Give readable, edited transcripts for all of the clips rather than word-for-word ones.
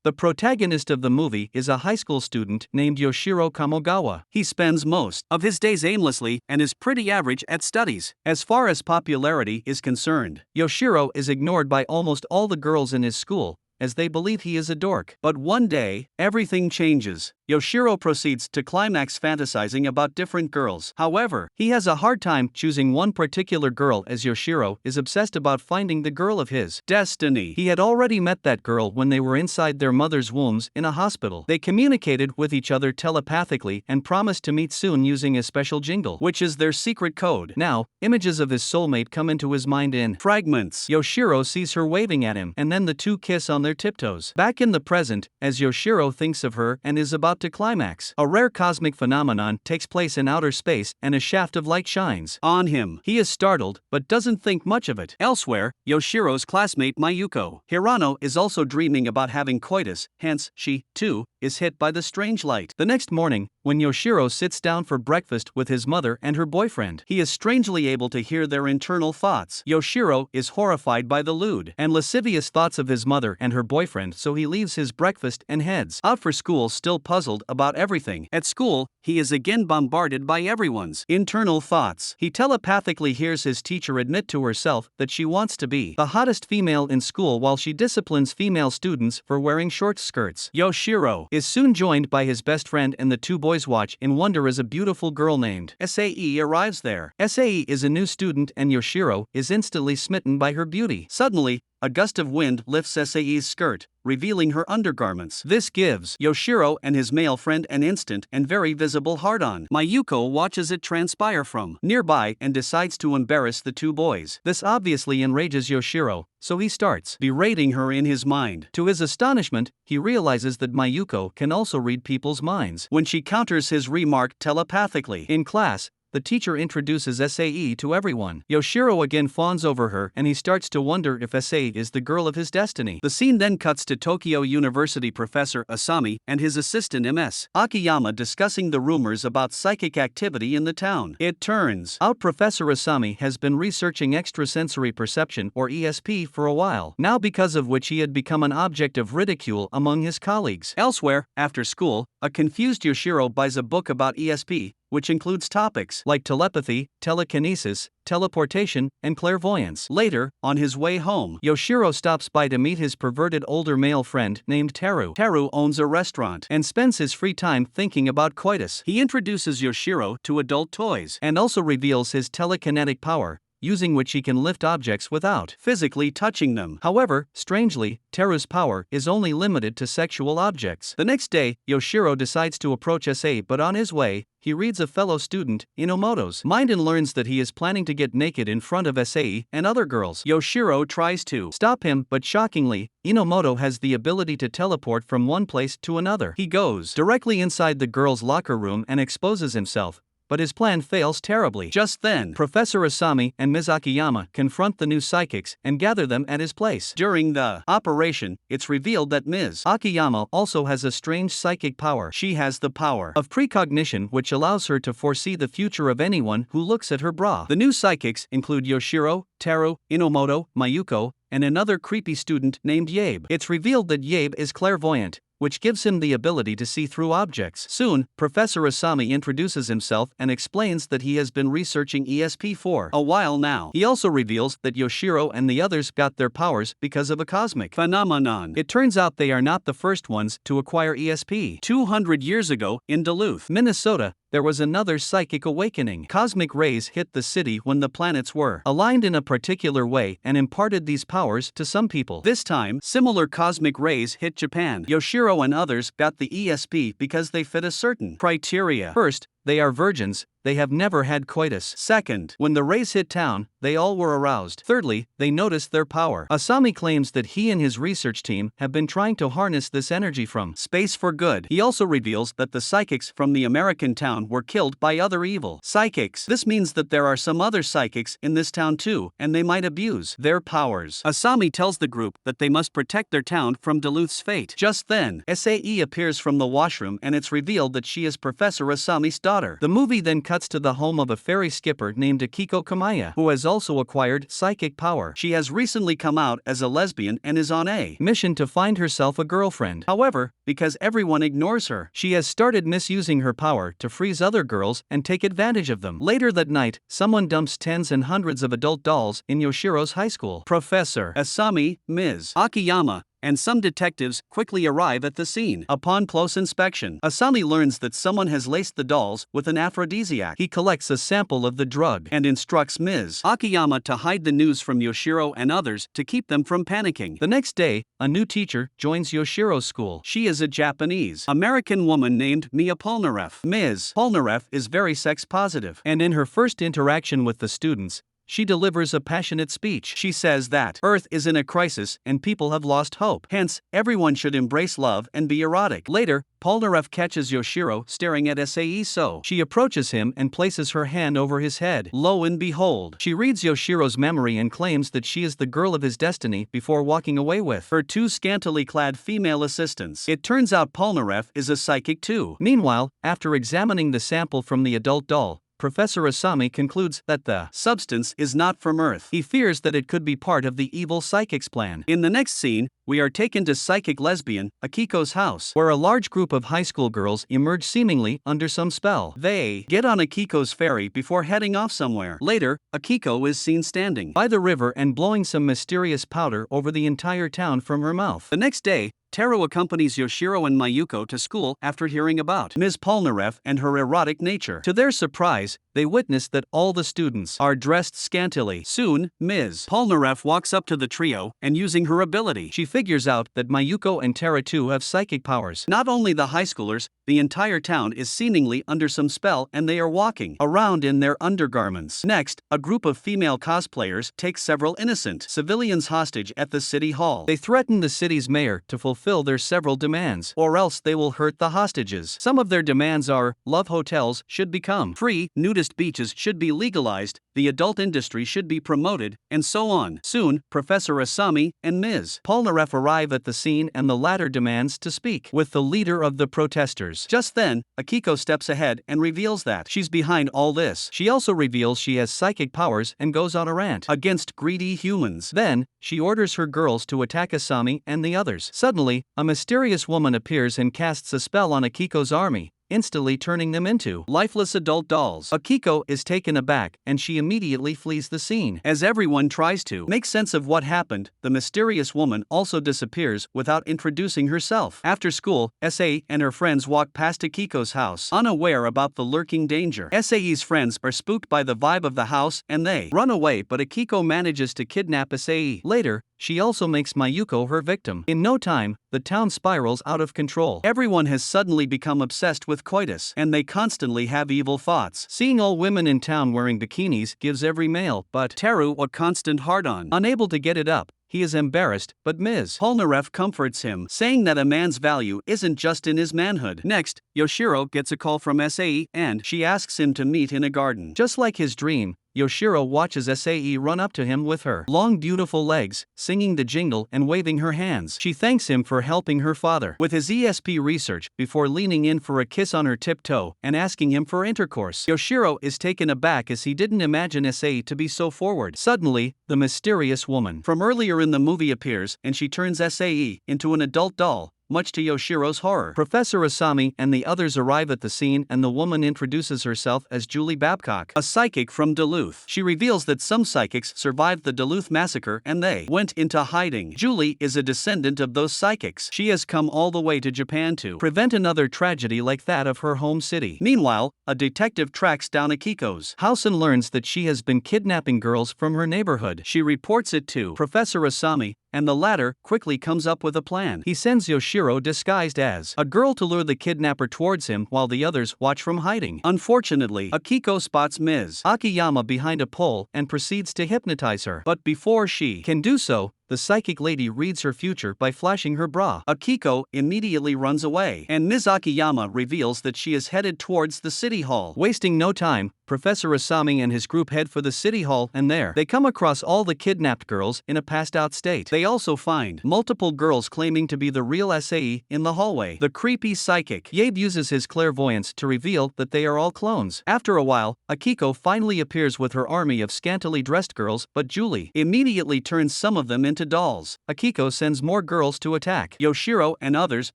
The protagonist of the movie is a high school student named Yoshiro Kamogawa. He spends most of his days aimlessly and is pretty average at studies. As far as popularity is concerned, Yoshiro is ignored by almost all the girls in his school, as they believe he is a dork. But one day, everything changes. Yoshiro proceeds to climax fantasizing about different girls. However, he has a hard time choosing one particular girl, as Yoshiro is obsessed about finding the girl of his destiny. He had already met that girl when they were inside their mother's wombs in a hospital. They communicated with each other telepathically and promised to meet soon using a special jingle, which is their secret code. Now, images of his soulmate come into his mind in fragments. Yoshiro sees her waving at him, and then the two kiss on their tiptoes. Back in the present, as Yoshiro thinks of her and is about to climax, a rare cosmic phenomenon takes place in outer space and a shaft of light shines on him. He is startled, but doesn't think much of it. Elsewhere, Yoshiro's classmate Mayuko Hirano is also dreaming about having coitus, hence, she, too, is hit by the strange light. The next morning, when Yoshiro sits down for breakfast with his mother and her boyfriend, he is strangely able to hear their internal thoughts. Yoshiro is horrified by the lewd and lascivious thoughts of his mother and her boyfriend, so he leaves his breakfast and heads out for school, still puzzled about everything. At school, he is again bombarded by everyone's internal thoughts. He telepathically hears his teacher admit to herself that she wants to be the hottest female in school while she disciplines female students for wearing short skirts. Yoshiro is soon joined by his best friend, and the two boys watch in wonder as a beautiful girl named Xray arrives there. Xray is a new student and Yoshiro is instantly smitten by her beauty. Suddenly, a gust of wind lifts Xray's skirt, revealing her undergarments. This gives Yoshiro and his male friend an instant and very visible hard-on. Mayuko watches it transpire from nearby and decides to embarrass the two boys. This obviously enrages Yoshiro, so he starts berating her in his mind. To his astonishment, he realizes that Mayuko can also read people's minds when she counters his remark telepathically. In class, the teacher introduces Xray to everyone. Yoshiro again fawns over her and he starts to wonder if Xray is the girl of his destiny. The scene then cuts to Tokyo University professor Asami and his assistant Ms. Akiyama discussing the rumors about psychic activity in the town. It turns out Professor Asami has been researching extrasensory perception, or ESP, for a while now, because of which he had become an object of ridicule among his colleagues. Elsewhere, after school, a confused Yoshiro buys a book about ESP, which includes topics like telepathy, telekinesis, teleportation, and clairvoyance. Later, on his way home, Yoshiro stops by to meet his perverted older male friend named Teru. Teru owns a restaurant and spends his free time thinking about coitus. He introduces Yoshiro to adult toys and also reveals his telekinetic power, using which he can lift objects without physically touching them. However, strangely, Teru's power is only limited to sexual objects. The next day, Yoshiro decides to approach Xray, but on his way, he reads a fellow student, Inomoto's mind, and learns that he is planning to get naked in front of Xray and other girls. Yoshiro tries to stop him, but shockingly, Inomoto has the ability to teleport from one place to another. He goes directly inside the girls' locker room and exposes himself, but his plan fails terribly. Just then, Professor Asami and Ms. Akiyama confront the new psychics and gather them at his place. During the operation, it's revealed that Ms. Akiyama also has a strange psychic power. She has the power of precognition, which allows her to foresee the future of anyone who looks at her bra. The new psychics include Yoshiro, Teru, Inomoto, Mayuko, and another creepy student named Yabe. It's revealed that Yabe is clairvoyant, which gives him the ability to see through objects. Soon, Professor Asami introduces himself and explains that he has been researching ESP for a while now. He also reveals that Yoshiro and the others got their powers because of a cosmic phenomenon. It turns out they are not the first ones to acquire ESP. 200 years ago, in Duluth, Minnesota, there was another psychic awakening. Cosmic rays hit the city when the planets were aligned in a particular way and imparted these powers to some people. This time, similar cosmic rays hit Japan. Yoshiro and others got the ESP because they fit a certain criteria. First, they are virgins, they have never had coitus. Second, when the rays hit town, they all were aroused. Thirdly, they noticed their power. Asami claims that he and his research team have been trying to harness this energy from space for good. He also reveals that the psychics from the American town were killed by other evil psychics. This means that there are some other psychics in this town too, and they might abuse their powers. Asami tells the group that they must protect their town from Duluth's fate. Just then, Xray appears from the washroom and it's revealed that she is Professor Asami's daughter. daughter. The movie then cuts to the home of a ferry skipper named Akiko Kamaya, who has also acquired psychic power. She has recently come out as a lesbian and is on a mission to find herself a girlfriend. However, because everyone ignores her, she has started misusing her power to freeze other girls and take advantage of them. Later that night, someone dumps tens and hundreds of adult dolls in Yoshiro's high school. Professor Asami, Ms. Akiyama, and some detectives quickly arrive at the scene. Upon close inspection, Asami learns that someone has laced the dolls with an aphrodisiac. He collects a sample of the drug and instructs Ms. Akiyama to hide the news from Yoshiro and others to keep them from panicking. The next day, a new teacher joins Yoshiro's school. She is a Japanese-American woman named Mia Polnareff. Ms. Polnareff is very sex-positive, and in her first interaction with the students, she delivers a passionate speech. She says that Earth is in a crisis and people have lost hope. Hence, everyone should embrace love and be erotic. Later, Polnareff catches Yoshiro staring at Sae, so she approaches him and places her hand over his head. Lo and behold, she reads Yoshiro's memory and claims that she is the girl of his destiny before walking away with her two scantily clad female assistants. It turns out Polnareff is a psychic too. Meanwhile, after examining the sample from the adult doll, Professor Asami concludes that the substance is not from Earth. He fears that it could be part of the evil psychic's plan. In the next scene, we are taken to psychic lesbian Akiko's house, where a large group of high school girls emerge seemingly under some spell. They get on Akiko's ferry before heading off somewhere. Later, Akiko is seen standing by the river and blowing some mysterious powder over the entire town from her mouth. The next day, Teru accompanies Yoshiro and Mayuko to school after hearing about Ms. Polnareff and her erotic nature. To their surprise, they witness that all the students are dressed scantily. Soon, Ms. Polnareff walks up to the trio, and using her ability, she figures out that Mayuko and Teru too have psychic powers. Not only the high schoolers, the entire town is seemingly under some spell and they are walking around in their undergarments. Next, a group of female cosplayers take several innocent civilians hostage at the city hall. They threaten the city's mayor to fulfill their several demands, or else they will hurt the hostages. Some of their demands are: love hotels should become free, nudist beaches should be legalized, the adult industry should be promoted, and so on. Soon, Professor Asami and Ms. Polnareff arrive at the scene and the latter demands to speak with the leader of the protesters. Just then, Akiko steps ahead and reveals that she's behind all this. She also reveals she has psychic powers and goes on a rant against greedy humans. Then, she orders her girls to attack Asami and the others. Suddenly, a mysterious woman appears and casts a spell on Akiko's army, instantly turning them into lifeless adult dolls. Akiko is taken aback and she immediately flees the scene. As everyone tries to make sense of what happened, the mysterious woman also disappears without introducing herself. After school, Sae and her friends walk past Akiko's house, unaware about the lurking danger. Sae's friends are spooked by the vibe of the house and they run away, but Akiko manages to kidnap Sae. Later, she also makes Mayuko her victim. In no time, the town spirals out of control. Everyone has suddenly become obsessed with coitus, and they constantly have evil thoughts. Seeing all women in town wearing bikinis gives every male but Teru a constant hard-on. Unable to get it up, he is embarrassed, but Ms. Polnareff comforts him, saying that a man's value isn't just in his manhood. Next, Yoshiro gets a call from Sae, and she asks him to meet in a garden. Just like his dream, Yoshiro watches Sae run up to him with her long beautiful legs, singing the jingle and waving her hands. She thanks him for helping her father with his ESP research before leaning in for a kiss on her tiptoe and asking him for intercourse. Yoshiro is taken aback as he didn't imagine Sae to be so forward. Suddenly, the mysterious woman from earlier in the movie appears and she turns Sae into an adult doll, much to Yoshiro's horror. Professor Asami and the others arrive at the scene and the woman introduces herself as Julie Babcock, a psychic from Duluth. She reveals that some psychics survived the Duluth massacre and they went into hiding. Julie is a descendant of those psychics. She has come all the way to Japan to prevent another tragedy like that of her home city. Meanwhile, a detective tracks down Akiko's house and learns that she has been kidnapping girls from her neighborhood. She reports it to Professor Asami, and the latter quickly comes up with a plan. He sends Yoshiro disguised as a girl to lure the kidnapper towards him while the others watch from hiding. Unfortunately, Akiko spots Ms. Akiyama behind a pole and proceeds to hypnotize her. But before she can do so, the psychic lady reads her future by flashing her bra. Akiko immediately runs away, and Ms. Akiyama reveals that she is headed towards the city hall. Wasting no time, Professor Asami and his group head for the city hall, and there they come across all the kidnapped girls in a passed-out state. They also find multiple girls claiming to be the real Xray in the hallway. The creepy psychic Yabe uses his clairvoyance to reveal that they are all clones. After a while, Akiko finally appears with her army of scantily dressed girls, but Julie immediately turns some of them into dolls. Akiko sends more girls to attack Yoshiro and others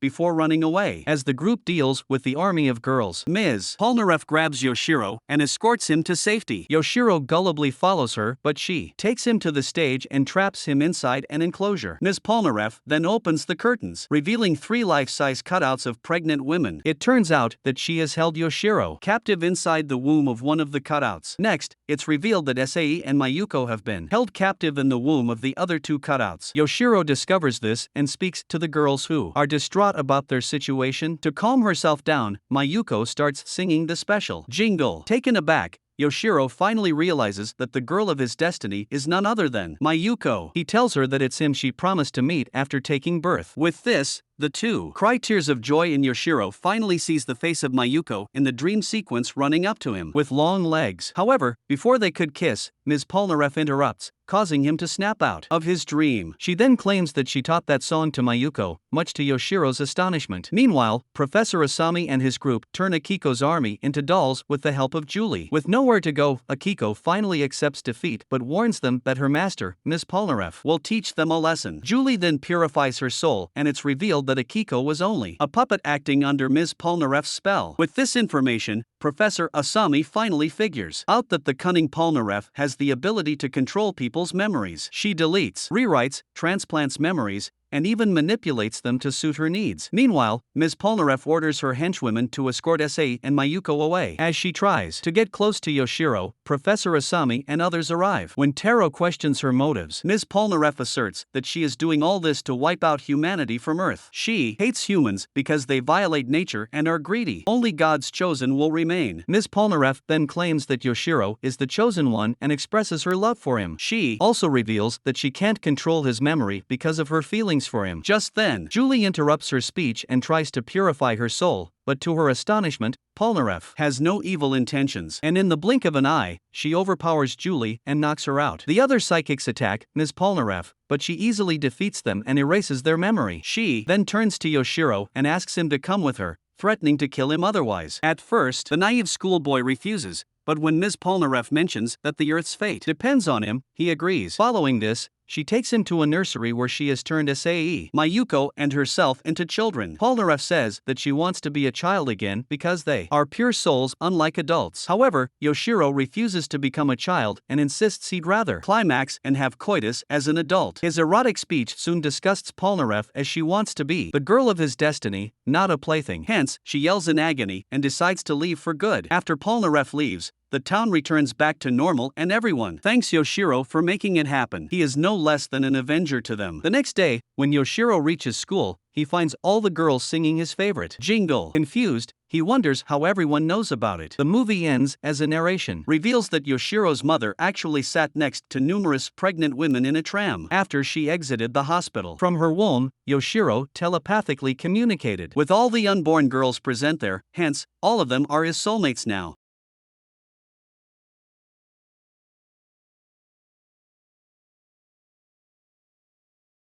before running away. As the group deals with the army of girls, Ms. Polnareff grabs Yoshiro and escorts him to safety. Yoshiro gullibly follows her, but she takes him to the stage and traps him inside an enclosure. Ms. Polnareff then opens the curtains, revealing 3 life-size cutouts of pregnant women. It turns out that she has held Yoshiro captive inside the womb of one of the cutouts. Next, it's revealed that Xray and Mayuko have been held captive in the womb of the other 2 cutouts. Yoshiro discovers this and speaks to the girls who are distraught about their situation. To calm herself down, Mayuko starts singing the special jingle. Taken aback, Yoshiro finally realizes that the girl of his destiny is none other than Mayuko. He tells her that it's him she promised to meet after taking birth. With this, the two cry tears of joy, and Yoshiro finally sees the face of Mayuko in the dream sequence running up to him with long legs. However, before they could kiss, Ms. Polnareff interrupts, causing him to snap out of his dream. She then claims that she taught that song to Mayuko, much to Yoshiro's astonishment. Meanwhile, Professor Asami and his group turn Akiko's army into dolls with the help of Julie. With nowhere to go, Akiko finally accepts defeat but warns them that her master, Ms. Polnareff, will teach them a lesson. Julie then purifies her soul, and it's revealed that Akiko was only a puppet acting under Ms. Polnareff's spell. With this information, Professor Asami finally figures out that the cunning Polnareff has the ability to control people's memories. She deletes, rewrites, transplants memories, and even manipulates them to suit her needs. Meanwhile, Ms. Polnareff orders her henchwomen to escort Xray and Mayuko away. As she tries to get close to Yoshiro, Professor Asami and others arrive. When Taro questions her motives, Ms. Polnareff asserts that she is doing all this to wipe out humanity from Earth. She hates humans because they violate nature and are greedy. Only God's chosen will remain. Ms. Polnareff then claims that Yoshiro is the chosen one and expresses her love for him. She also reveals that she can't control his memory because of her feelings for him. Just then, Julie interrupts her speech and tries to purify her soul, but to her astonishment, Polnareff has no evil intentions, and in the blink of an eye, she overpowers Julie and knocks her out. The other psychics attack Ms. Polnareff, but she easily defeats them and erases their memory. She then turns to Yoshiro and asks him to come with her, threatening to kill him otherwise. At first, the naive schoolboy refuses, but when Ms. Polnareff mentions that the Earth's fate depends on him, he agrees. Following this, she takes him to a nursery where she has turned Xray, Mayuko, and herself into children. Polnareff says that she wants to be a child again because they are pure souls unlike adults. However, Yoshiro refuses to become a child and insists he'd rather climax and have coitus as an adult. His erotic speech soon disgusts Polnareff as she wants to be the girl of his destiny, not a plaything. Hence, she yells in agony and decides to leave for good. After Polnareff leaves, the town returns back to normal and everyone thanks Yoshiro for making it happen. He is no less than an avenger to them. The next day, when Yoshiro reaches school, he finds all the girls singing his favorite jingle. Confused, he wonders how everyone knows about it. The movie ends as a narration reveals that Yoshiro's mother actually sat next to numerous pregnant women in a tram after she exited the hospital. From her womb, Yoshiro telepathically communicated with all the unborn girls present there, hence, all of them are his soulmates now.